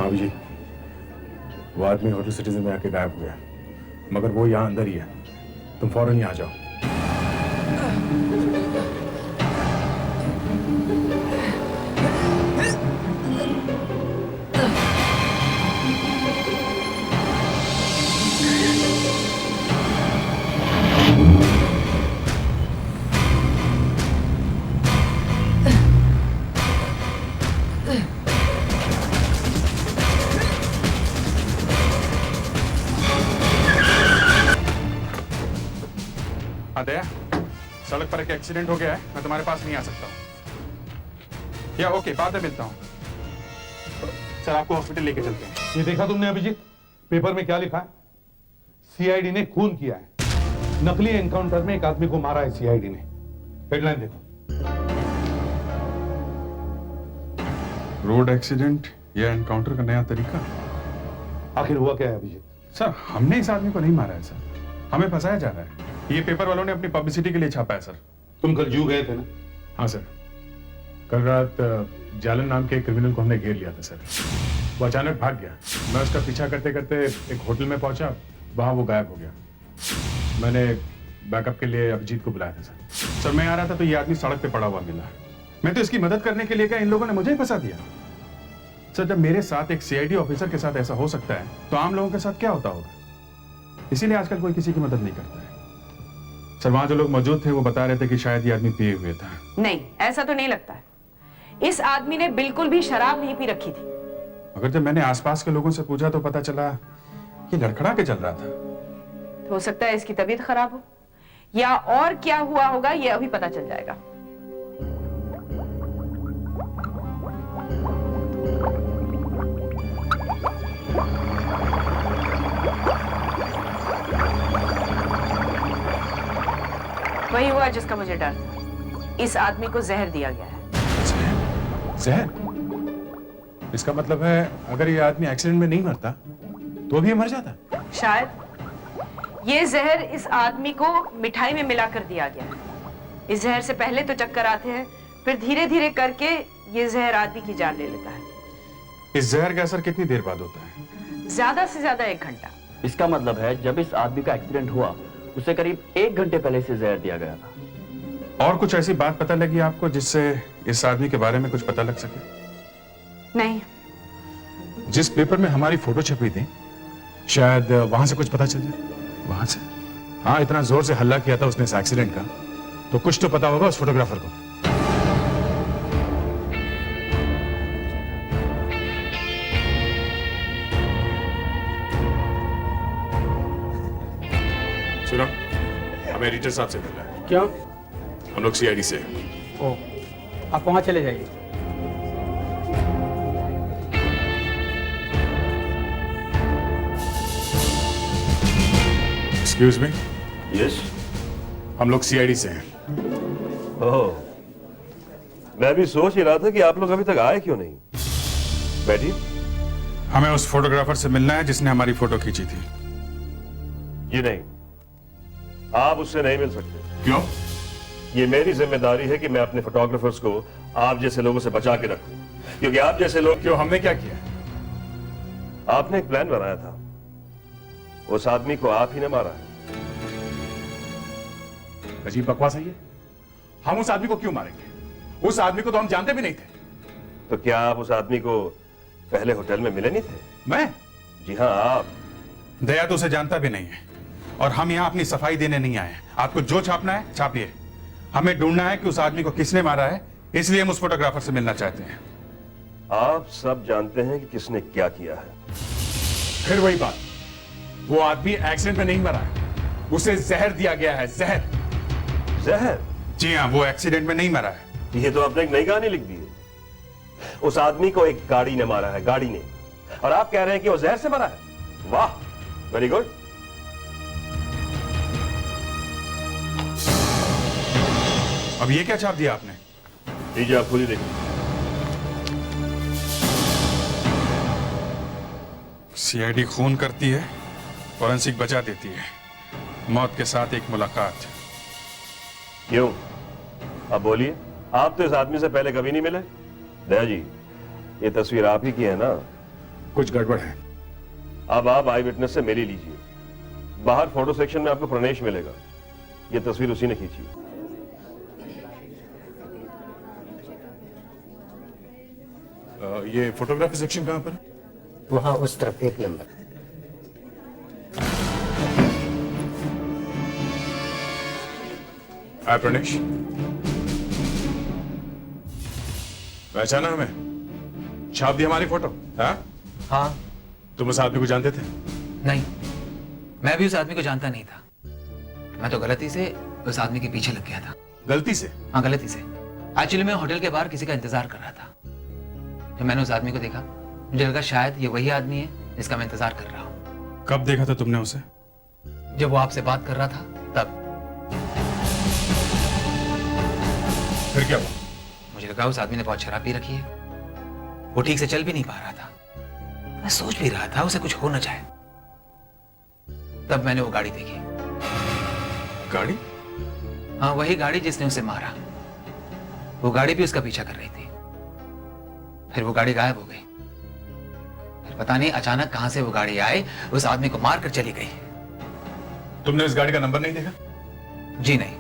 हाँ जी, वो आदमी होटल सिटीजन में आके गायब हो गया, मगर वो यहाँ अंदर ही है। तुम फौरन यहाँ जाओ। हाँ दया, सड़क पर एक एक्सीडेंट हो गया है, मैं तुम्हारे पास नहीं आ सकता हूँ। या ओके, बाद में मिलता हूँ। सर आपको हॉस्पिटल लेके चलते हैं। ये देखा तुमने अभिजीत, पेपर में क्या लिखा है? सीआईडी ने खून किया है। नकली एनकाउंटर में एक आदमी को मारा है सीआईडी ने। हेडलाइन देखो। रोड एक्सीडेंट या एनकाउंटर का नया तरीका। आखिर हुआ क्या है अभिजीत? सर हमने इस आदमी को नहीं मारा है सर, हमें फंसाया जा रहा है। ये पेपर वालों ने अपनी पब्लिसिटी के लिए छापा है सर। तुम कल जू गए थे ना? हाँ सर, कल रात जालन नाम के एक क्रिमिनल को हमने घेर लिया था सर। वो अचानक भाग गया। मैं उसका पीछा करते करते एक होटल में पहुंचा, वहां वो गायब हो गया। मैंने बैकअप के लिए अभिजीत को बुलाया था सर। सर मैं आ रहा था तो ये आदमी सड़क पे पड़ा हुआ मिला। मैं तो इसकी मदद करने के लिए गया, इन लोगों ने मुझे ही फंसा दिया। सर जब मेरे साथ एक सीआईडी ऑफिसर के साथ ऐसा हो सकता है तो आम लोगों के साथ क्या होता होगा? इसीलिए आजकल कोई किसी की मदद नहीं करता है। सर वहां जो लोग मौजूद थे वो बता रहे थे कि शायद ये आदमी पिए हुए था। नहीं, ऐसा तो नहीं लगता है। इस आदमी ने बिल्कुल भी शराब नहीं पी रखी थी। मगर जब मैंने आसपास के लोगों से पूछा तो पता चला ये लड़खड़ा के चल रहा था। तो हो सकता है इसकी तबीयत खराब हो, या और क्या हुआ होगा ये अभी पता चल जाएगा। वही हुआ जिसका मुझे डर था। इस आदमी को जहर दिया गया है। जहर? इसका मतलब है अगर ये आदमी एक्सीडेंट में नहीं मरता तो भी ये मर जाता। शायद ये जहर इस आदमी को मिठाई में मिलाकर दिया गया है। इस जहर से पहले तो चक्कर आते हैं, फिर धीरे धीरे करके ये जहर आदमी की जान ले लेता है। इस जहर का असर कितनी देर बाद होता है? ज्यादा से ज्यादा 1 घंटा। इसका मतलब है जब इस आदमी का एक्सीडेंट हुआ उसे करीब 1 घंटे पहले से जहर दिया गया था। और कुछ ऐसी बात पता लगी आपको जिससे इस आदमी के बारे में कुछ पता लग सके? नहीं। जिस पेपर में हमारी फोटो छपी थी, शायद वहां से कुछ पता चल जाए। वहां से? हाँ, इतना जोर से हल्ला किया था उसने इस एक्सीडेंट का, तो कुछ तो पता होगा उस फोटोग्राफर को। सुनो, हमें एडिटर साहब से मिलना है। क्यों? हम लोग सीआईडी से। ओ, आप वहां चले जाइए। Excuse me. यस। हम लोग सीआईडी से हैं। ओह, मैं भी सोच ही रहा था कि आप लोग अभी तक आए क्यों नहीं। बैठिए। हमें उस फोटोग्राफर से मिलना है जिसने हमारी फोटो खींची थी। जी नहीं, आप उससे नहीं मिल सकते। क्यों? ये मेरी जिम्मेदारी है कि मैं अपने फोटोग्राफर्स को आप जैसे लोगों से बचा के रखूं, क्योंकि आप जैसे लोग। क्यों? हमने क्या किया? आपने एक प्लान बनाया था, उस आदमी को आप ही ने मारा है। अजीब बकवास है ये। हम उस आदमी को क्यों मारेंगे? उस आदमी को तो हम जानते भी नहीं थे। तो क्या आप उस आदमी को पहले होटल में मिले नहीं थे? मैं? जी हाँ, आप। दया तो उसे जानता भी नहीं है, और हम यहाँ अपनी सफाई देने नहीं आए। आपको जो छापना है छापिए। हमें ढूंढना है कि उस आदमी को किसने मारा है, इसलिए हम उस फोटोग्राफर से मिलना चाहते हैं। आप सब जानते हैं कि किसने क्या किया है। फिर वही बात, वो आदमी एक्सीडेंट में नहीं मरा है, उसे जहर दिया गया है। जहर? जहर? जी हाँ, वो एक्सीडेंट में नहीं मरा है। ये तो आपने एक नई कहानी लिख दी है। उस आदमी को एक गाड़ी ने मारा है, गाड़ी ने, और आप कह रहे हैं कि वो जहर से मरा है। वाह, वेरी गुड। अब ये क्या छाप दिया आपने? लीजिए, आप खुद ही देखिए। सीआईडी खून करती है, फॉरेंसिक बचा देती है, मौत के साथ एक मुलाकात। क्यों? अब बोलिए, आप तो इस आदमी से पहले कभी नहीं मिले। दया जी, ये तस्वीर आप ही की है ना? कुछ गड़बड़ है। अब आप आई विटनेस से मेरी लीजिए। बाहर फोटो सेक्शन में आपको प्रणेश मिलेगा। ये तस्वीर उसी ने खींची है। ये फोटोग्राफी सेक्शन कहाँ पर? वहां उस तरफ 1 नंबर। हाय प्रणेश, पहचाना हमें? छाप दी हमारी फोटो? हाँ, हाँ। तुम उस आदमी को जानते थे? नहीं, मैं भी उस आदमी को जानता नहीं था। मैं तो गलती से उस आदमी के पीछे लग गया था। गलती से? हाँ, गलती से। एक्चुअली मैं होटल के बाहर किसी का इंतजार कर रहा था। जब मैंने उस आदमी को देखा, मुझे लगा शायद ये वही आदमी है जिसका मैं इंतजार कर रहा हूँ। कब देखा था तुमने उसे? जब वो आपसे बात कर रहा था तब। फिर क्या हुआ? मुझे लगा उस आदमी ने बहुत शराब पी रखी है। वो ठीक से चल भी नहीं पा रहा था। मैं सोच भी रहा था उसे कुछ हो न जाए। तब मैंने वो गाड़ी देखी। गाड़ी? हाँ, वही गाड़ी जिसने उसे मारा। वो गाड़ी भी उसका पीछा कर रही थी। फिर वो गाड़ी गायब हो गई। फिर पता नहीं अचानक कहां से वो गाड़ी आए, उस आदमी को मार कर चली गई। तुमने इस गाड़ी का नंबर नहीं देखा? जी नहीं।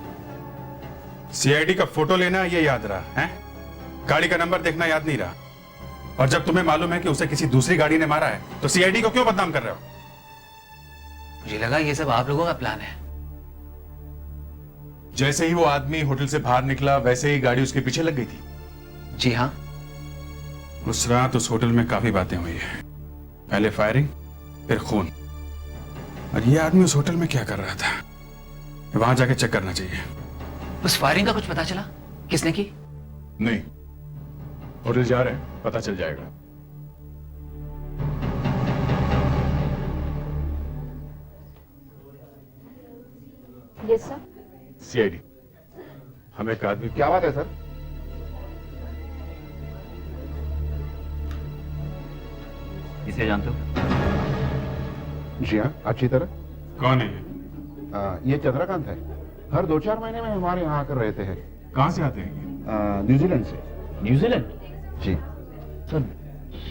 सीआईडी का फोटो लेना ये याद रहा है, गाड़ी का नंबर देखना याद नहीं रहा। और जब तुम्हें मालूम है कि उसे किसी दूसरी गाड़ी ने मारा है तो सीआईडी को क्यों बदनाम कर रहे हो? मुझे लगा ये सब आप लोगों का प्लान है। जैसे ही वो आदमी होटल से बाहर निकला वैसे ही गाड़ी उसके पीछे लग गई थी। जी हाँ। उस रात उस होटल में काफी बातें हुई है। पहले फायरिंग, फिर खून। और ये आदमी उस होटल में क्या कर रहा था, वहां जाके चेक करना चाहिए। उस फायरिंग का कुछ पता चला? किसने की? नहीं, होटल जा रहे हैं, पता चल जाएगा। Yes sir. सीआईडी, हमें एक आदमी। क्या बात है सर? इसे जानते हो? जी हाँ, अच्छी तरह। कौन है ये? ये चंद्रकांत है। हर 2-4 महीने में हमारे यहाँ आकर रहते हैं। कहां से आते हैं ये? न्यूजीलैंड से। न्यूजीलैंड? जी। सर,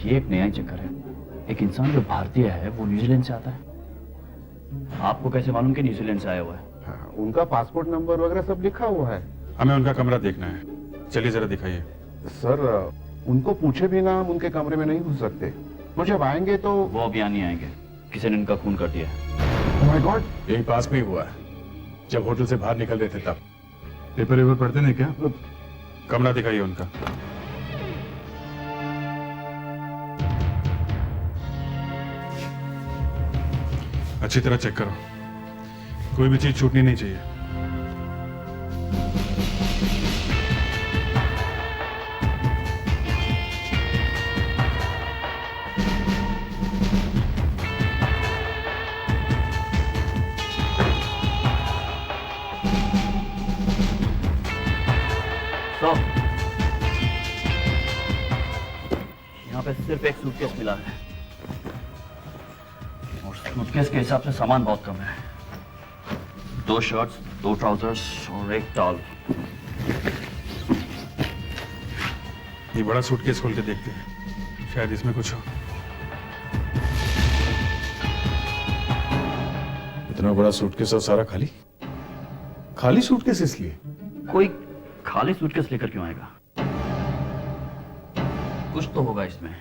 ये एक नया ही चक्कर है। एक इंसान जो भारतीय है वो न्यूजीलैंड से आता है। आपको कैसे मालूम कि न्यूजीलैंड से आया हुआ है? हाँ, उनका पासपोर्ट नंबर वगैरह सब लिखा हुआ है। हमें उनका कमरा देखना है, चलिए जरा दिखाइए। सर, उनको पूछे बिना हम उनके कमरे में नहीं घुस सकते। वो जब आएंगे तो। वो अभी यहाँ नहीं आएंगे, किसी ने इनका खून कर दिया है। Oh my God! यही पास में ही हुआ है, जब होटल से बाहर निकल रहे थे तब। पेपर वेपर पढ़ते नहीं क्या? कमरा दिखाइए उनका। अच्छी तरह चेक करो, कोई भी चीज छूटनी नहीं चाहिए। यहाँ पे सिर्फ एक सूटकेस मिला है और सूटकेस के हिसाब से सामान बहुत कम है। 2 शर्ट्स, 2 ट्राउजर्स और 1 टॉल। ये बड़ा सूटकेस खोल के देखते हैं, शायद इसमें कुछ हो। इतना बड़ा सूटकेस और सारा खाली? खाली सूटकेस इसलिए? कोई खाली सूटकेस लेकर क्यों आएगा? कुछ तो होगा इसमें।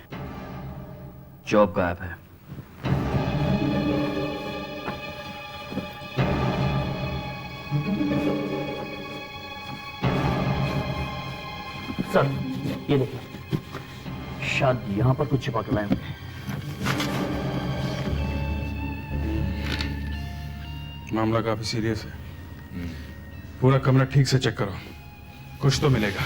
जॉब गायब है। सर, ये देखिए, शायद यहां पर कुछ छिपा कर लाए होंगे। मामला काफी सीरियस है, पूरा कमरा ठीक से चेक करो, कुछ तो मिलेगा।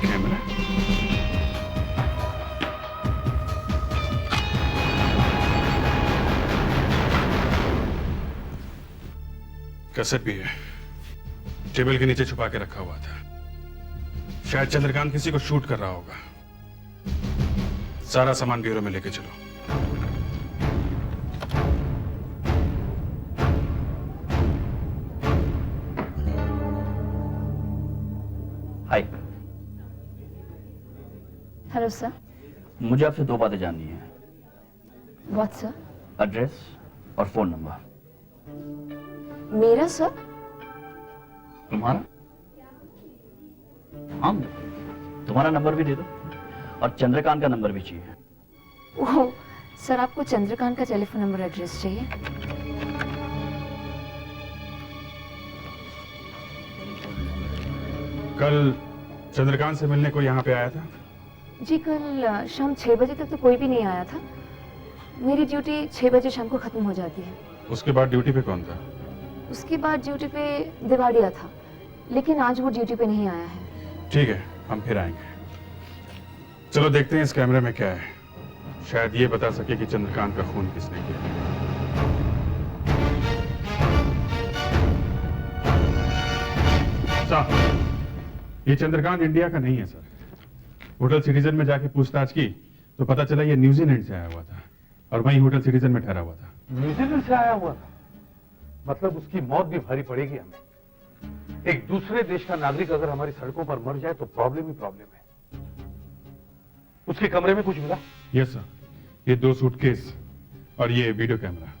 कैमरा, कैसेट भी है, टेबल के नीचे छुपा के रखा हुआ था। शायद चंद्रकांत किसी को शूट कर रहा होगा। सारा सामान ब्यूरो में लेके चलो। हाय, हेलो सर। मुझे आपसे दो बातें जाननी है। What sir? एड्रेस और फोन नंबर। मेरा सर? तुम्हारा? हाँ, तुम्हारा नंबर भी दे दो और चंद्रकांत का नंबर भी चाहिए। ओह सर, आपको चंद्रकांत का टेलीफोन नंबर एड्रेस चाहिए? कल चंद्रकांत से मिलने को यहाँ पे आया था? जी, कल शाम 6 बजे तक तो कोई भी नहीं आया था। मेरी ड्यूटी 6 बजे शाम को खत्म हो जाती है। उसके बाद ड्यूटी पे कौन था? उसके बाद ड्यूटी पे दिवाड़िया था, लेकिन आज वो ड्यूटी पे नहीं आया है। ठीक है, हम फिर आएंगे। चलो देखते हैं इस कैमरे में क्या है, शायद ये बता सके कि चंद्रकांत का खून किसने किया। साहब, ये चंद्रकांत इंडिया का नहीं है सर। होटल सिटीजन में जाके पूछताछ की तो पता चला ये न्यूजीलैंड से आया हुआ था और वहीं होटल सिटीजन में ठहरा हुआ था। न्यूजीलैंड से आया हुआ था? मतलब उसकी मौत भी भारी पड़ेगी हमें। एक दूसरे देश का नागरिक अगर हमारी सड़कों पर मर जाए तो प्रॉब्लम ही प्रॉब्लम है। उसके कमरे में कुछ मिला? यस सर, ये 2 सूटकेस और ये वीडियो कैमरा।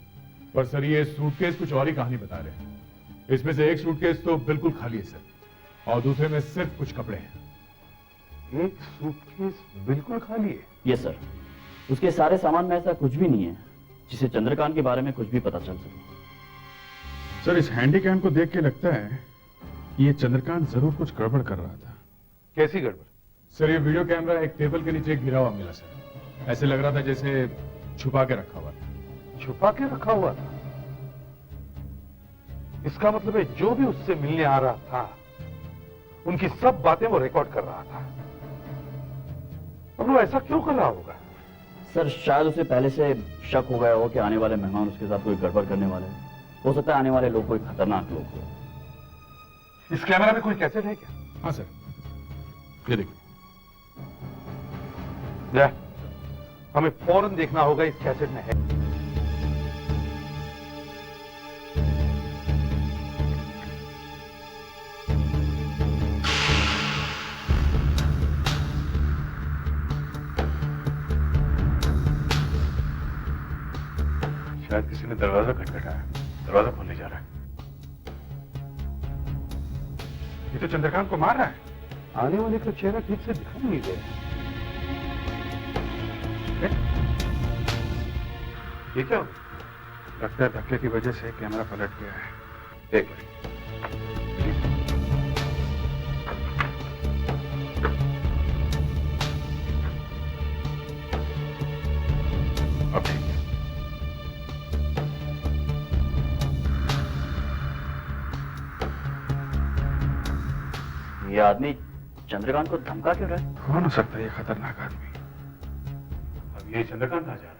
पर सर ये सूटकेस कुछ और ही कहानी बता रहे हैं। इसमें से एक सूटकेस तो बिल्कुल खाली है सर, और दूसरे में सिर्फ कुछ कपड़े हैं। एक सूटकेस बिल्कुल खाली है? यस सर, उसके सारे सामान में ऐसा कुछ भी नहीं है जिसे चंद्रकांत के बारे में कुछ भी पता चल सके। सर, इस हैंडी कैम को देख के लगता है कि ये चंद्रकांत जरूर कुछ गड़बड़ कर रहा था। कैसी गड़बड़? सर ये वीडियो कैमरा एक टेबल के नीचे गिरा हुआ मिला सर। ऐसे लग रहा था जैसे छुपा के रखा हुआ था। छुपा के रखा हुआ था? इसका मतलब है जो भी उससे मिलने आ रहा था उनकी सब बातें वो रिकॉर्ड कर रहा था। और वो ऐसा क्यों कर रहा होगा? सर, शायद उसे पहले से शक हो गया हो कि आने वाले मेहमान उसके साथ कोई गड़बड़ करने वाले हैं। हो सकता है आने वाले लोग कोई खतरनाक लोग हो। इस कैमरा में कोई कैसेट है क्या? हाँ सर, ये देखिए। हमें फौरन देखना होगा इस कैसेट में है। शायद किसी ने दरवाजा खटखटाया, दरवाजा खोलने जा रहा है। ये तो चंद्रकांत को मार रहा है। आने वाले का चेहरा ठीक से दिखाई नहीं दे रहा। ये क्या हो? लगता है धक्के की वजह से कैमरा पलट गया है। देख लो। अब ठीक है। ये आदमी चंद्रकांत को धमका क्यों रहा है? कौन हो सकता है ये खतरनाक आदमी? अब ये चंद्रकांत आ जा रहा है।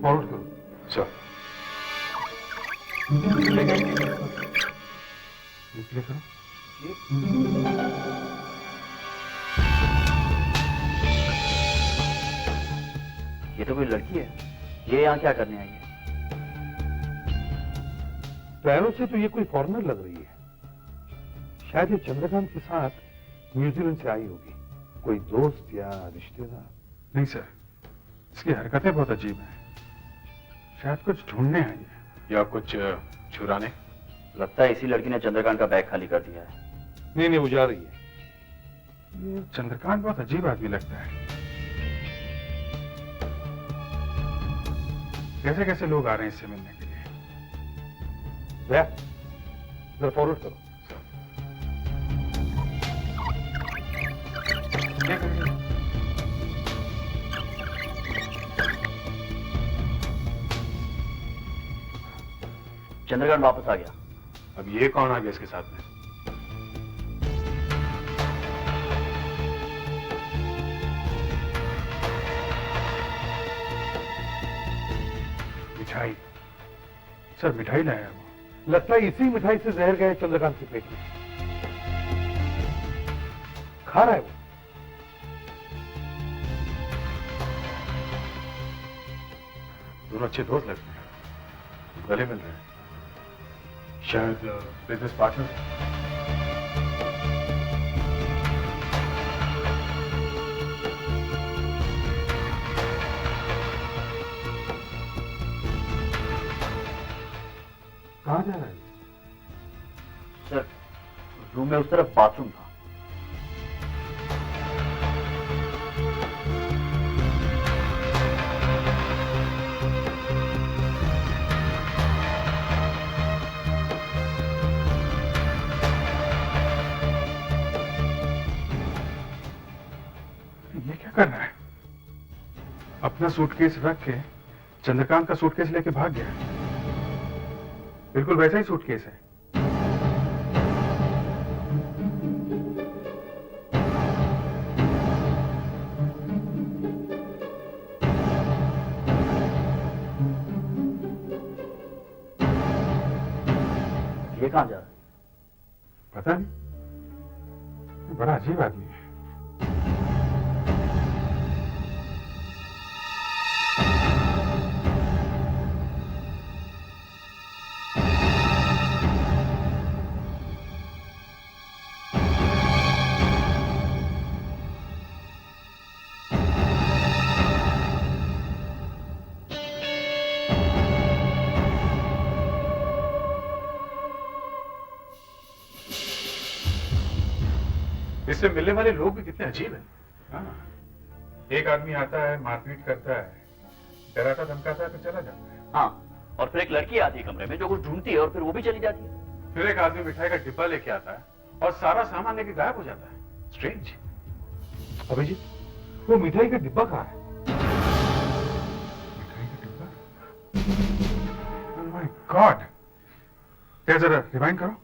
फॉरवर्ड करो सर। प्ले करो। ये तो कोई लड़की है। ये यहाँ क्या करने आई है? पैरों से तो ये कोई फॉरेनर लग रही है। शायद ये चंद्रकांत के साथ न्यूजीलैंड से आई होगी, कोई दोस्त या रिश्तेदार। नहीं सर, इसकी हरकतें बहुत अजीब हैं। शायद कुछ ढूंढने आई है या कुछ चुराने। लगता है इसी लड़की ने चंद्रकांत का बैग खाली कर दिया है। नहीं, वो जा रही है। ये चंद्रकांत बहुत अजीब आदमी लगता है। कैसे कैसे लोग आ रहे हैं इससे मिलने के लिए। जरा फॉरवर्ड करो। चंद्रकांत वापस आ गया। अब ये कौन आ गया इसके साथ में? मिठाई। सर मिठाई लाया वो, लगता है इसी मिठाई से जहर गया चंद्रकांत के पेट में। खा रहा है वो। दोनों अच्छे दोस्त लगते हैं, गले मिल रहे हैं, शायद बिजनेस पार्टनर। कहाँ जा रहा है? सर रूम में उस तरफ बाथरूम था। ये क्या कर रहा है? अपना सूटकेस रख के चंद्रकांत का सूटकेस लेके भाग गया। बिल्कुल वैसा ही सूटकेस है। ये कहाँ जा रहा है? पता नहीं, बड़ा अजीब आदमी है। इससे मिलने वाले लोग भी कितने अजीब हैं। हाँ, एक आदमी आता है, मारपीट करता है, डराता धमकाता है, फिर चला जाता है। हाँ, और फिर एक लड़की आती है कमरे में जो कुछ ढूंढती है और फिर वो भी चली जाती है। फिर एक आदमी मिठाई का डिब्बा लेके आता है और सारा सामान लेके गायब हो जाता है। स्ट्रेंज। अभिजीत, वो मिठाई का डिब्बा कहाँ है? मिठाई का डिब्बा? Oh my God! ये जरा रिवाइंड करो।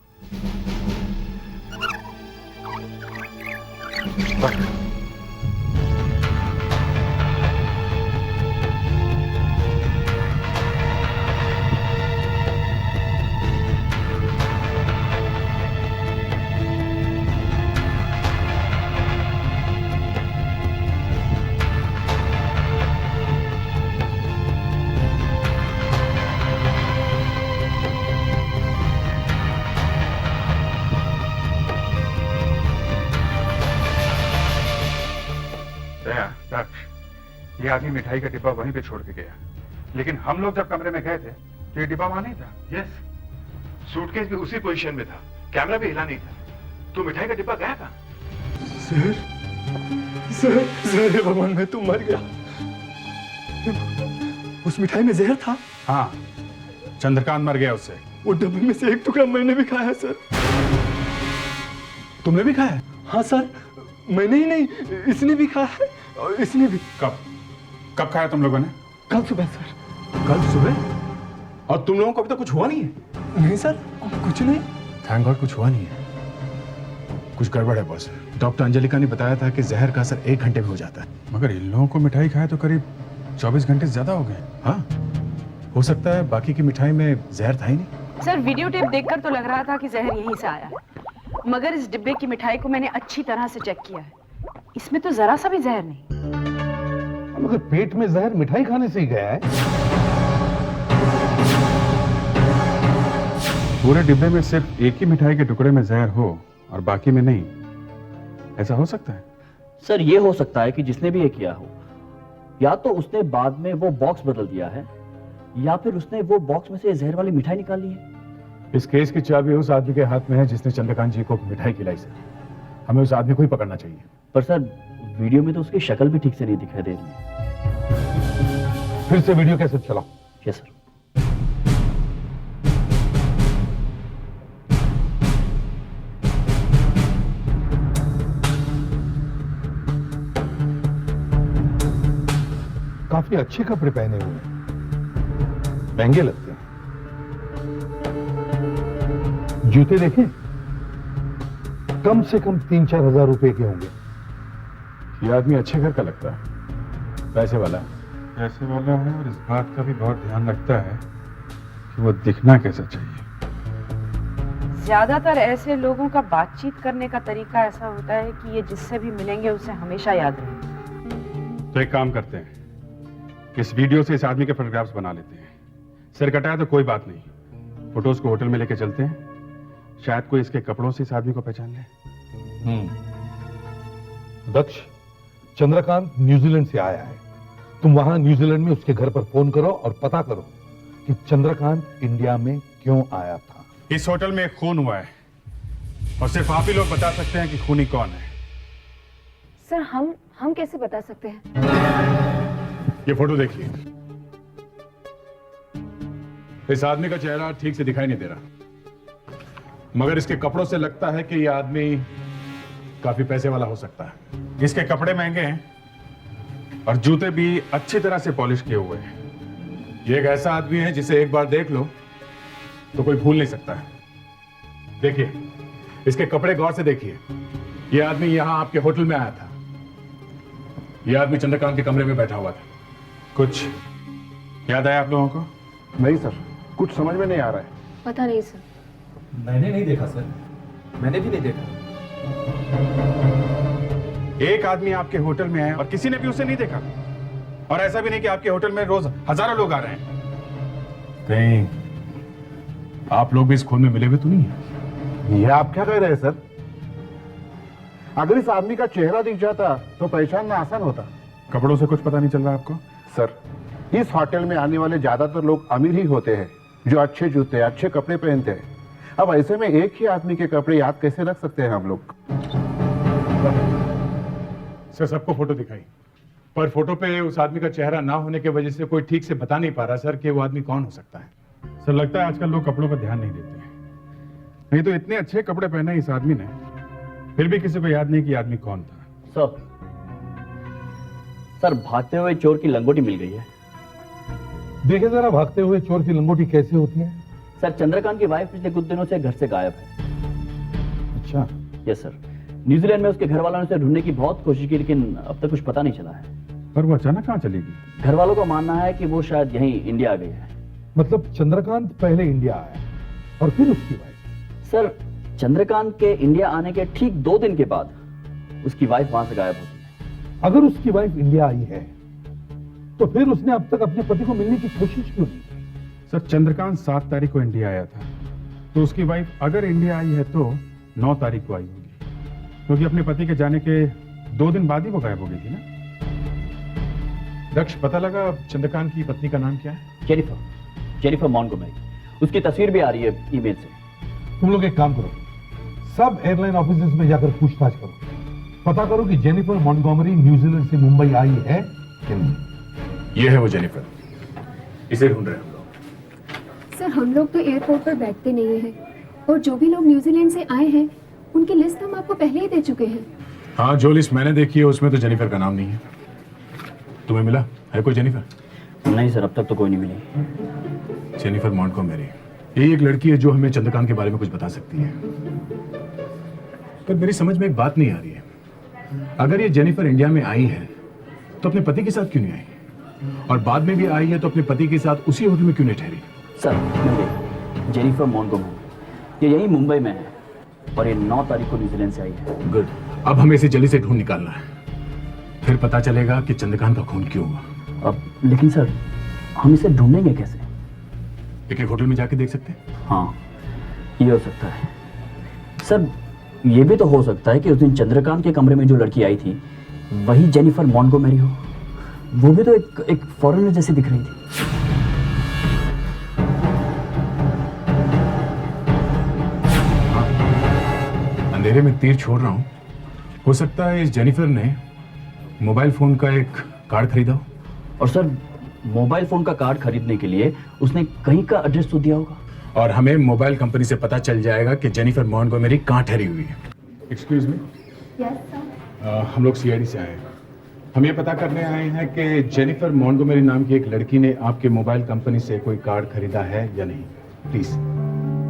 ये आदमी मिठाई का डिब्बा वहीं पे छोड़ के गया, लेकिन हम लोग जब कमरे में गए थे तो ये डिब्बा वहां नहीं था। यस, सूटकेस भी उसी पोजीशन में था, कैमरा भी हिला नहीं था, तो मिठाई का डिब्बा गया था। सर सर सर, भगवान मैं तो मर गया। उस मिठाई में जहर था। हाँ, चंद्रकांत मर गया उससे। वो डब्बे में से एक टुकड़ा मैंने भी खाया सर। तुमने भी खाया? हाँ सर, मैंने ही नहीं, इसने भी खाया है और इसने भी। कब खाया तुम लोगों ने? कल सुबह सर। कल सुबह? और तुम लोगों को अभी तक कुछ हुआ नहीं है? नहीं सर, कुछ नहीं। थैंक गॉड कुछ हुआ नहीं है। कुछ गड़बड़ है बॉस। डॉक्टर अंजलिका ने बताया था कि जहर का असर 1 घंटे में हो जाता है, मगर इन लोगों को मिठाई खाया तो करीब 24 घंटे से ज्यादा हो गए। हाँ, हो सकता है बाकी की मिठाई में जहर था ही नहीं। सर वीडियो टेप देखकर तो लग रहा था कि जहर यहीं से आया है, मगर इस डिब्बे की मिठाई को मैंने अच्छी तरह से चेक किया है, इसमें तो जरा सा भी जहर नहीं। मगर पेट में जहर मिठाई खाने से ही गया है। पूरे डिब्बे में सिर्फ एक ही मिठाई के टुकड़े में जहर हो और बाकी में नहीं, ऐसा हो सकता है? सर ये हो सकता है कि जिसने भी ये किया हो, या तो उसने बाद में वो बॉक्स बदल दिया है, या फिर उसने वो बॉक्स में से जहर वाली मिठाई निकाल ली है। इस केस की चाबी उस आदमी के हाथ में है जिसने चंद्रकांत जी को मिठाई खिलाई सर। हमें उस आदमी को ही पकड़ना चाहिए। पर सर वीडियो में तो उसकी शक्ल भी ठीक से नहीं दिखाई दे रही है। फिर से वीडियो कैसे चलाओ? Yes sir. काफी अच्छे कपड़े पहने हुए हैं, महंगे लगते हैं। जूते देखें, कम से कम 3-4 हजार रुपए के होंगे। ये आदमी अच्छे घर का लगता है, पैसे वाला। पैसे वाला है और इस बात का भी बहुत ध्यान रखता है कि वो दिखना कैसा चाहिए। ज्यादातर ऐसे लोगों का बातचीत करने का तरीका ऐसा होता है कि ये जिससे भी मिलेंगे उसे हमेशा याद रहेंगे। तो एक काम करते हैं, इस वीडियो से इस आदमी के फोटोग्राफ्स बना लेते हैं। सिर कटाया तो कोई बात नहीं, फोटोज को होटल में लेके चलते हैं, शायद कोई इसके कपड़ों से इस आदमी को पहचान ले। दक्ष, चंद्रकांत न्यूजीलैंड से आया है। तुम वहां न्यूजीलैंड में उसके घर पर फोन करो और पता करो कि चंद्रकांत इंडिया में क्यों आया था। इस होटल में एक खून हुआ है और सिर्फ आप ही लोग बता सकते हैं कि खूनी कौन है। सर हम कैसे बता सकते हैं? ये फोटो देखिए। इस आदमी का चेहरा ठीक से दिखाई नहीं दे रहा, मगर इसके कपड़ों से लगता है कि यह आदमी काफी पैसे वाला हो सकता है। इसके कपड़े महंगे हैं और जूते भी अच्छी तरह से पॉलिश किए हुए हैं। ये एक ऐसा आदमी है जिसे एक बार देख लो तो कोई भूल नहीं सकता है। देखिए, इसके कपड़े गौर से देखिए। यह आदमी यहां आपके होटल में आया था। यह आदमी चंद्रकांत के कमरे में बैठा हुआ था। कुछ याद आया आप लोगों को? नहीं सर, कुछ समझ में नहीं आ रहा है। पता नहीं सर। मैंने नहीं देखा सर, मैंने भी नहीं देखा। एक आदमी आपके होटल में है और किसी ने भी उसे नहीं देखा, और ऐसा भी नहीं कि आपके होटल में रोज हजारों लोग आ रहे हैं। कहीं आप लोग भी इस खून में मिले हुए तो नहीं है? ये आप क्या कह रहे हैं सर? अगर इस आदमी का चेहरा दिख जाता तो पहचानना आसान होता। कपड़ों से कुछ पता नहीं चल रहा आपको? सर, इस होटल में आने वाले ज्यादातर लोग अमीर ही होते हैं, जो अच्छे जूते अच्छे कपड़े पहनते हैं। अब ऐसे में एक ही आदमी के कपड़े याद कैसे रख सकते हैं हम लोग? सर, सबको फोटो दिखाई, पर फोटो पे उस आदमी का चेहरा ना होने की वजह से कोई ठीक से बता नहीं पा रहा सर कि वो आदमी कौन हो सकता है। सर, लगता है आजकल लोग कपड़ों पर ध्यान नहीं देते हैं। नहीं तो इतने अच्छे कपड़े पहने इस आदमी ने, फिर भी किसी को याद नहीं कि आदमी कौन था। सर भागते हुए चोर की लंगोटी मिल गई है। देखे जरा भागते हुए चोर की लंगोटी कैसे होती है। सर, चंद्रकांत की वाइफ पिछले कुछ दिनों से घर से गायब है। अच्छा, यस सर। न्यूजीलैंड में उसके घर वालों ने उसे ढूंढने की बहुत कोशिश की, लेकिन अब तक कुछ पता नहीं चला है। पर वो अचानक कहाँ चलेगी? घर वालों का मानना है कि वो शायद यहीं इंडिया आ गई है। मतलब चंद्रकांत पहले इंडिया आया और फिर उसकी वाइफ। सर, चंद्रकांत के इंडिया आने के ठीक 2 दिन के बाद उसकी वाइफ वहां से गायब होती है। अगर उसकी वाइफ इंडिया आई है तो फिर उसने अब तक अपने पति को मिलने की कोशिश क्यों की? सर, चंद्रकांत 7 तारीख को इंडिया आया था, तो उसकी वाइफ अगर इंडिया आई है तो 9 तारीख को आई होगी, क्योंकि अपने पति के जाने के 2 दिन बाद ही वो गायब हो गई थी ना। दक्ष, पता लगा चंद्रकांत की पत्नी का नाम क्या है? Jennifer Montgomery. उसकी तस्वीर भी आ रही है ईमेल से। तुम लोग एक काम करो, सब एयरलाइन ऑफिसेज में जाकर पूछताछ करो, पता करो कि जेनिफर मॉन्टगोमेरी न्यूजीलैंड से मुंबई आई है कि नहीं। ये है वो जेनिफर, इसे ढूंढ रहे हैं हम लोग। सर, हम लोग तो एयरपोर्ट पर बैठते नहीं हैं, और जो भी लोग न्यूजीलैंड से आए हैं उनकी लिस्ट हम आपको पहले ही दे चुके हैं। हाँ, जो लिस्ट मैंने देखी है उसमें तो जेनिफर का नाम नहीं है। तुम्हें मिला है कोई जेनिफर? नहीं सर, अब तक तो कोई नहीं मिली। जेनिफर मॉन्टगोमेरी, ये एक लड़की है जो हमें चंद्रकांत के बारे में कुछ बता सकती है। पर मेरी समझ में एक बात नहीं आ रही है, अगर ये जेनिफर इंडिया में आई है तो अपने पति के साथ क्यों नहीं आई, और बाद में भी आई है तो अपने पति के साथ उसी होटल में क्यों नहीं ठहरी? सर, मिल जेनिफर मॉन्टगोमेरी, ये यही मुंबई में है और ये 9 तारीख को न्यूजीलैंड से आई है। गुड, अब हमें इसे जल्दी से ढूंढ निकालना है, फिर पता चलेगा कि चंद्रकांत का खून क्यों हुआ। अब लेकिन सर, हम इसे ढूंढेंगे कैसे? एक होटल में जाके देख सकते हैं। हाँ, ये हो सकता है। सर, ये भी तो हो सकता है कि उस दिन चंद्रकांत के कमरे में जो लड़की आई थी वही जेनिफर मॉन्टगोमेरी हो। वो भी तो एक फॉरेनर जैसी दिख रही थी। अंधेरे में तीर छोड़ रहा हूं, हो सकता है इस जेनिफर ने मोबाइल फोन का एक कार्ड खरीदा हो। और सर, मोबाइल फोन का कार्ड खरीदने के लिए उसने कहीं का एड्रेस तो दिया होगा, और हमें मोबाइल कंपनी से पता चल जाएगा कि जेनिफर मॉन्टगोमेरी कहाँ ठहरी हुई है। एक्सक्यूज मी, हम लोग सीआईडी से आए हैं। हम ये पता करने आए हैं कि जेनिफर मॉन्टगोमेरी नाम की एक लड़की ने आपके मोबाइल कंपनी से कोई कार्ड खरीदा है या नहीं। प्लीज।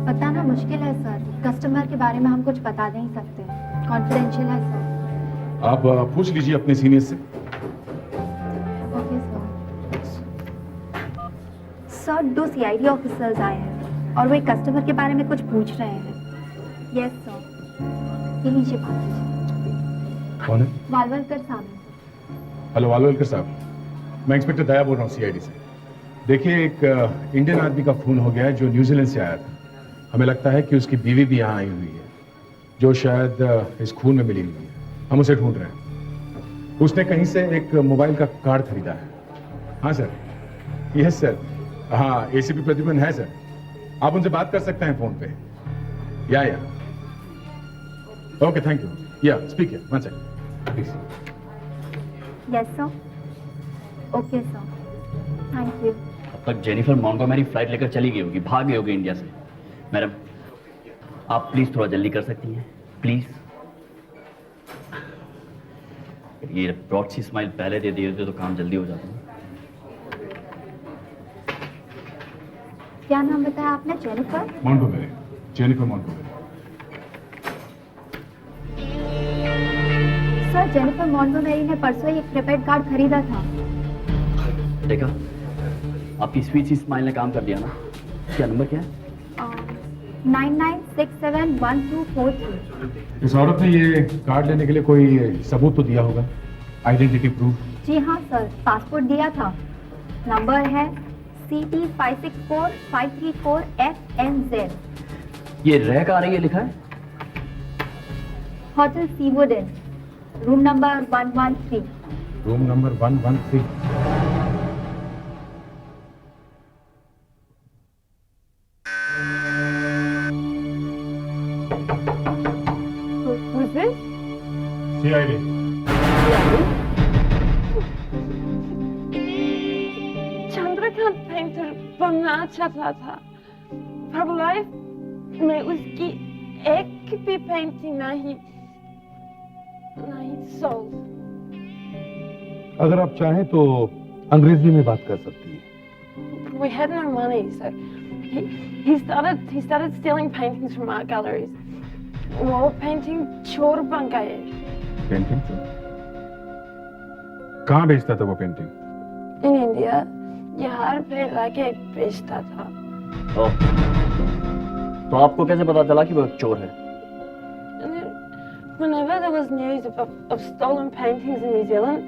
बताना मुश्किल है सर, कस्टमर के बारे में हम कुछ बता नहीं सकते, कॉन्फिडेंशियल है सर। आप पूछ लीजिए अपने सीनियर से। Okay sir. Sir 2 CID officers आए हैं और वो एक कस्टमर के बारे में कुछ पूछ रहे हैं। यस सर, ये लीजिए बात कीजिए। कौन है? वालवलकर साहब हैं सर। हेलो वालवलकर साहब, मैं इंस्पेक्टर दया बोल रहा हूँ CID से। देखिए, एक इंडियन आदमी का खून हो गया है जो न्यूजीलैंड से आया था। हमें लगता है कि उसकी बीवी भी यहाँ आई हुई है, जो शायद इस खून में मिली हुई है। हम उसे ढूंढ रहे हैं। उसने कहीं से एक मोबाइल का कार्ड खरीदा है। हाँ सर, यस सर, हाँ ACP प्रद्युमन है सर। आप उनसे बात कर सकते हैं फोन पे। या ओके, थैंक यू। या speak here, one second please. Yes sir, okay sir, thank you. अब तक जेनिफर मॉन्गोमेरी फ्लाइट लेकर चली गई होगी, भाग गई होगी इंडिया से। मैडम, आप प्लीज थोड़ा जल्दी कर सकती हैं, प्लीज। ये ब्रॉड सी स्माइल पहले दे दिए होते तो काम जल्दी हो जाता। क्या नाम बताया आपने? Jennifer Montgomery, Jennifer Montgomery. Sir, Jennifer Montgomery ने परसों ही एक प्रीपेड कार्ड खरीदा था। देखा, आपकी स्वीट सी स्माइल ने काम कर दिया ना। क्या नंबर क्या है? 99671243। इस औरत ने ये कार्ड लेने के लिए कोई सबूत तो दिया होगा, आइडेंटिटी प्रूफ? जी हाँ सर, पासपोर्ट दिया था। नंबर है CT564534FNZ। ये रह का आ रही है लिखा है? Hotel Seawood in, room number 113। Room number 113। Who's this? CID। Chandrakant painter बनना चाहता था, पर लाइफ में उसकी एक भी पेंटिंग नहीं सोल्ड। अगर आप चाहें तो अंग्रेजी में बात कर सकती हैं। We had no money, so he started stealing paintings from art galleries. Wall painting चोर बन गए। पेंटिंग कहाँ बेचता था वो पेंटिंग? In India, यहाँ पे लाके बेचता था। ओह, तो आपको कैसे पता चला कि वो एक चोर है? Whenever there was news of stolen paintings in New Zealand,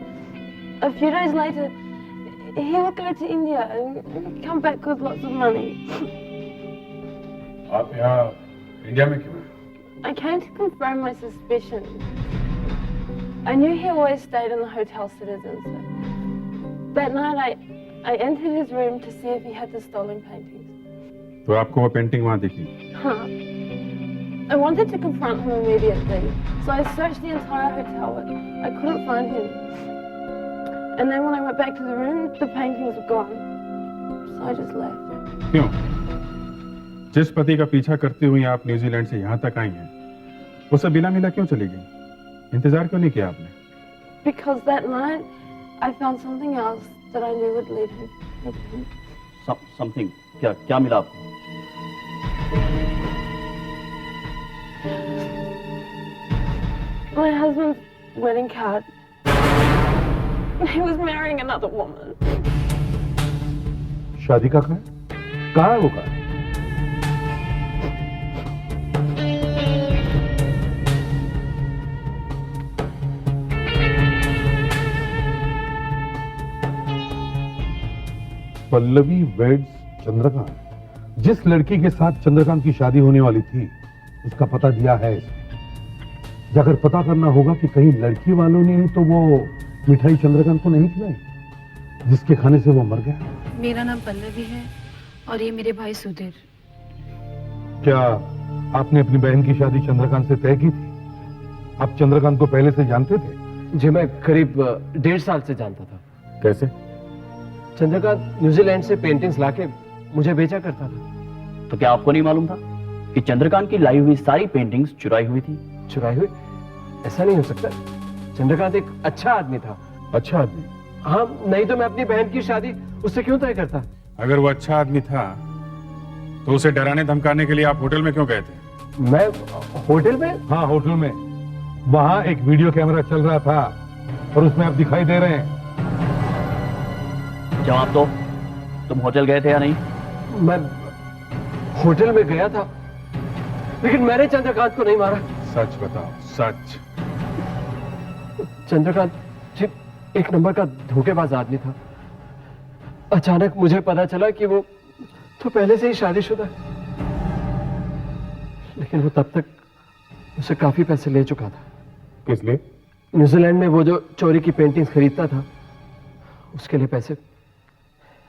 a few days later, he would go to India and come back with lots of money. आप यहाँ इंडिया में क्यों हैं? I came to confirm my suspicion. I knew he always stayed in the Hotel Citizen, so that night I entered his room to see if he had the stolen paintings. तो आपको वो painting वहाँ दिखी? Huh. I wanted to confront him immediately, so I searched the entire hotel, but I couldn't find him. And then when I went back to the room, the paintings were gone, so I just left. क्यों? जिस पति का पीछा करती हुई आप New Zealand से यहाँ तक आई हैं, वो सब बिना मिला क्यों चली गई? इंतजार क्यों नहीं किया आपने? Because that night, I found something else that I knew would lead him. Something? क्या मिला आपको? My husband's wedding card. He was marrying another woman. शादी का कार्ड? कहाँ है वो कार्ड? पल्लवी वेड्स चंद्रकांत। जिस लड़की के साथ चंद्रकांत की शादी होने वाली थी, उसका पता दिया है इसने। अगर पता करना होगा कि कहीं लड़की वालों ने ही तो वो मिठाई चंद्रकांत को नहीं खिलाई, जिसके खाने से वो मर गया। मेरा नाम पल्लवी है और ये मेरे भाई सुधीर। क्या आपने अपनी बहन की शादी चंद्रकांत से तय की थी? आप चंद्रकांत को पहले से जानते थे? जी, मैं करीब 1.5 साल से जानता था। कैसे? चंद्रकांत न्यूजीलैंड से पेंटिंग्स लाके मुझे बेचा करता था। तो क्या आपको नहीं मालूम था कि चंद्रकांत की लाई हुई सारी पेंटिंग्स चुराई हुई थी? चुराई हुई? ऐसा नहीं हो सकता। चंद्रकांत एक अच्छा आदमी था। अच्छा आदमी? हाँ, नहीं तो मैं अपनी बहन की शादी उससे क्यों तय करता? अगर वो अच्छा आदमी था, तो उसे डराने धमकाने के लिए आप होटल में क्यों गए थे? मैं होटल में? हाँ, होटल में। वहां एक वीडियो कैमरा चल रहा था और उसमें आप दिखाई दे रहे हैं। जवाब दो। तुम होटल गए थे या नहीं? मैं होटल में गया था, लेकिन मैंने चंद्रकांत को नहीं मारा। सच बताओ, सच। चंद्रकांत जी एक नंबर का धोखेबाज आदमी था। अचानक मुझे पता चला कि वो तो पहले से ही शादीशुदा है, लेकिन वो तब तक मुझसे काफी पैसे ले चुका था। किस लिए? न्यूजीलैंड में वो जो चोरी की पेंटिंग्स खरीदता था, उसके लिए पैसे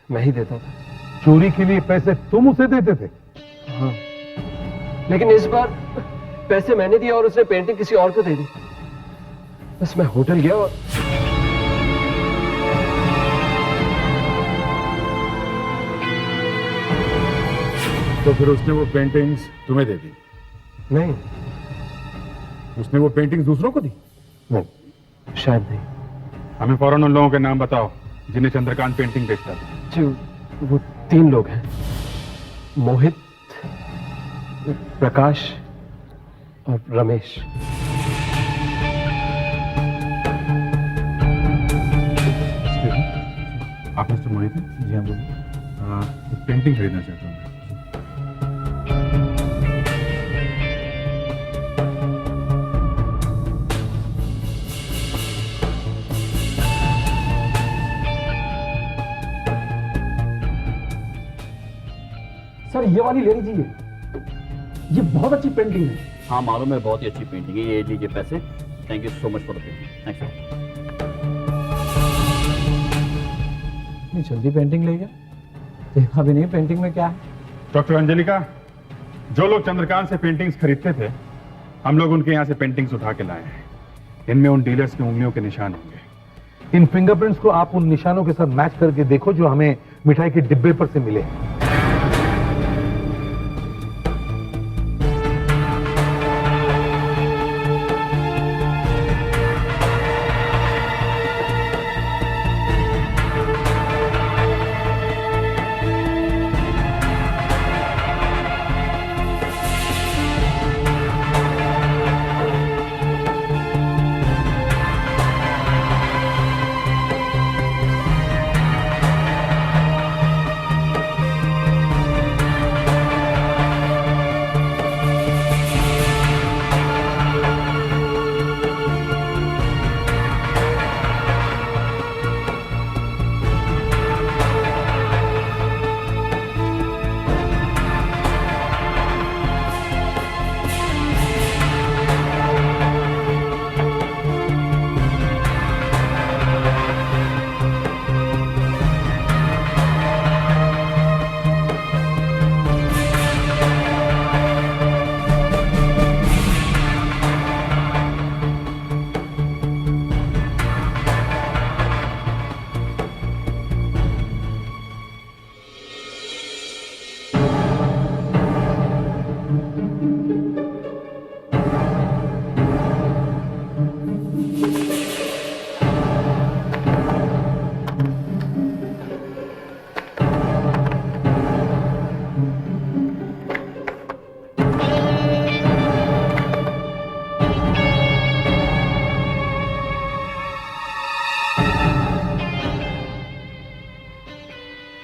मैं ही देता था। चोरी के लिए पैसे तुम उसे देते थे? हाँ, लेकिन इस बार पैसे मैंने दिए और उसने पेंटिंग किसी और को दे दी। बस मैं होटल गया और तो फिर उसने वो पेंटिंग्स तुम्हें दे दी? नहीं, उसने वो पेंटिंग्स दूसरों को दी? नहीं, शायद नहीं। हमें फौरन उन लोगों के नाम बताओ जिन्हें चंद्रकांत पेंटिंग बेचता था। जी वो 3 लोग हैं, मोहित, प्रकाश और रमेश। आप मिस्टर मोहित हैं? जी हाँ, बोलिए। एक पेंटिंग खरीदना चाहता हूँ। सर ये वाली ले लीजिए, ये बहुत अच्छी पेंटिंग है। हाँ मालूम है, बहुत ही अच्छी पेंटिंग है। ये लीजिए पैसे। Thank you so much for the painting. Thanks sir. इतनी जल्दी पेंटिंग ले गया, देखा भी नहीं पेंटिंग में क्या है। डॉक्टर अंजलिका, जो लोग चंद्रकांत से पेंटिंग्स खरीदते थे, हम लोग उनके यहाँ से पेंटिंग्स उठा के लाए हैं। इनमें उन डीलर्स की उंगलियों के निशान होंगे। इन फिंगरप्रिंट्स को आप उन निशानों के साथ मैच करके देखो जो हमें मिठाई के डिब्बे पर से मिले।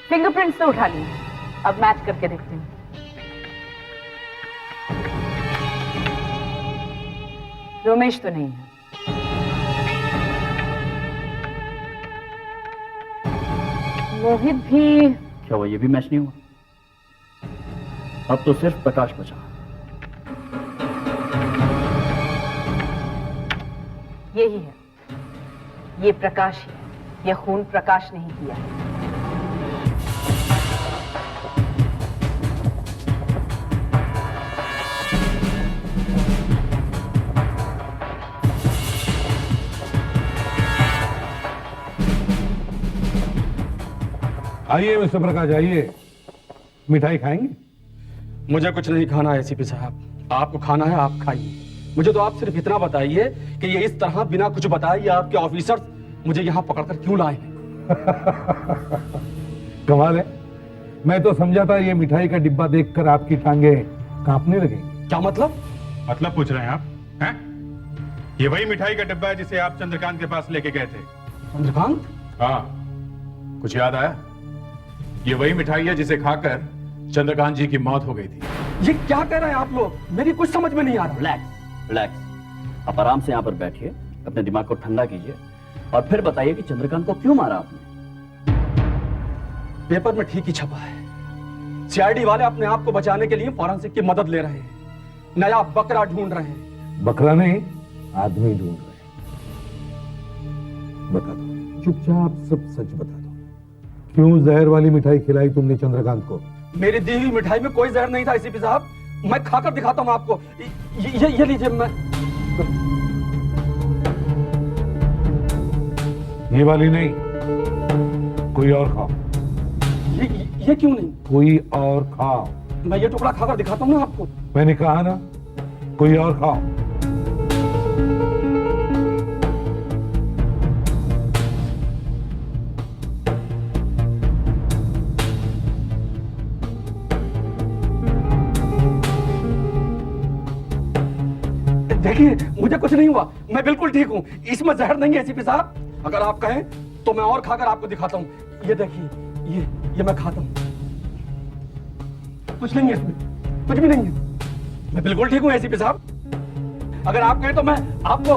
फिंगरप्रिंट्स तो उठा लिए, अब मैच करके देखते हैं। रोमेश तो नहीं है। मोहित भी। क्या हुआ, ये भी मैच नहीं हुआ? अब तो सिर्फ प्रकाश बचा। यही है, ये प्रकाश है। यह खून प्रकाश नहीं किया है। आइए मिस्टर प्रकाश, आइए, मिठाई खाएंगे? मुझे कुछ नहीं खाना है एसीपी साहब, आपको खाना है आप खाइए। मुझे तो आप सिर्फ इतना बताइए कि ये इस तरह बिना कुछ बताए ये आपके ऑफिसर्स मुझे यहाँ पकड़कर क्यों लाए हैं? कमाल है, मैं तो समझा था ये मिठाई का डिब्बा देखकर आपकी टांगे कांपने लगेंगी। क्या मतलब? मतलब पूछ रहे हैं आप? हैं? ये वही मिठाई का डिब्बा है जिसे आप चंद्रकांत के पास लेके गए थे? चंद्रकांत? हाँ, कुछ याद आया? ये वही मिठाई है जिसे खाकर चंद्रकांत जी की मौत हो गई थी। ये क्या कह रहे हैं आप लोग? मेरी कुछ समझ में नहीं आ रहा। रिलैक्स रिलैक्स, आप आराम से यहाँ पर बैठिए, अपने दिमाग को ठंडा कीजिए और फिर बताइए कि चंद्रकांत को क्यों मारा आपने। पेपर में ठीक ही छपा है, सीआईडी वाले अपने आप को बचाने के लिए फॉरेंसिक की मदद ले रहे हैं, नया बकरा ढूंढ रहे हैं। बकरा नहीं, आदमी ढूंढ रहे हैं। बता दो, चुपचाप सब सच बता दो, क्यों जहर वाली मिठाई खिलाई तुमने चंद्रकांत को? मेरी दी हुई मिठाई में कोई जहर नहीं था एसीपी साहब, मैं खाकर दिखाता हूं आपको। ये लीजिए। मैं ये वाली नहीं, कोई और खाओ। ये क्यों नहीं? कोई और खाओ। मैं ये टुकड़ा खाकर दिखाता हूं ना आपको। मैंने कहा ना, कोई और खाओ। देखिए, मुझे कुछ नहीं हुआ, मैं बिल्कुल ठीक हूँ, इसमें जहर नहीं है एसीपी साहब। अगर आप कहें तो मैं और खाकर आपको दिखाता हूँ। ये देखिए, ये मैं खाता हूँ, कुछ नहीं है इसमें, कुछ भी नहीं है, मैं बिल्कुल ठीक हूँ एसीपी साहब। अगर आप कहें तो मैं आपको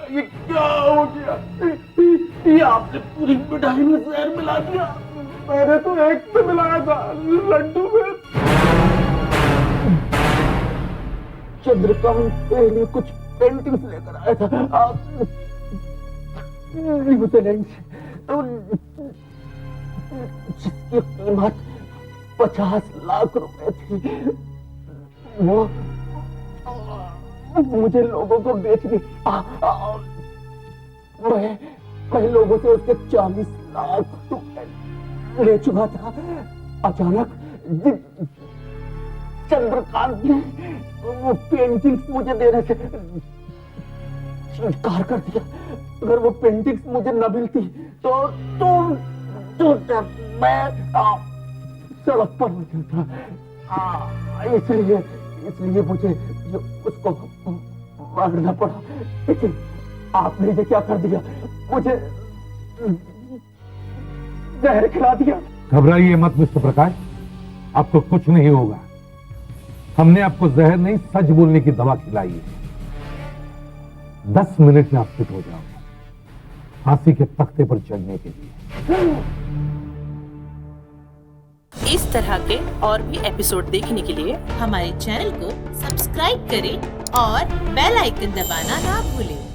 ये क्या हो गया? ये आपने पूरी मिठाई में जहर मिला दिया। मैंने तो एक पे मिलाया था, लड्डू में। चंद्रकांत पहले कुछ पेंटिंग्स लेकर आया था, आप जिसकी कीमत 50 लाख रुपए थी, वो मुझे लोगों को बेच दी। मैं लोगों से उसके 40 लाख रुपए ले चुका था। अचानक चंद्रकांत ने वो पेंटिंग्स मुझे देने से इनकार कर दिया। अगर वो पेंटिंग्स मुझे न मिलती तो मैं सड़क पर मर जाता। इसलिए मुझे उसको मारना पड़ा। लेकिन आपने ये क्या कर दिया? मुझे जहर खिला दिया। घबराइए मत मिस्टर प्रकाश, आपको कुछ नहीं होगा। हमने आपको जहर नहीं, सच बोलने की दवा खिलाई है। 10 मिनट में आप फिट हो जाओगे, फांसी के तख्ते पर चढ़ने के लिए। इस तरह के और भी एपिसोड देखने के लिए हमारे चैनल को सब्सक्राइब करें और बेल आइकन दबाना ना भूलें।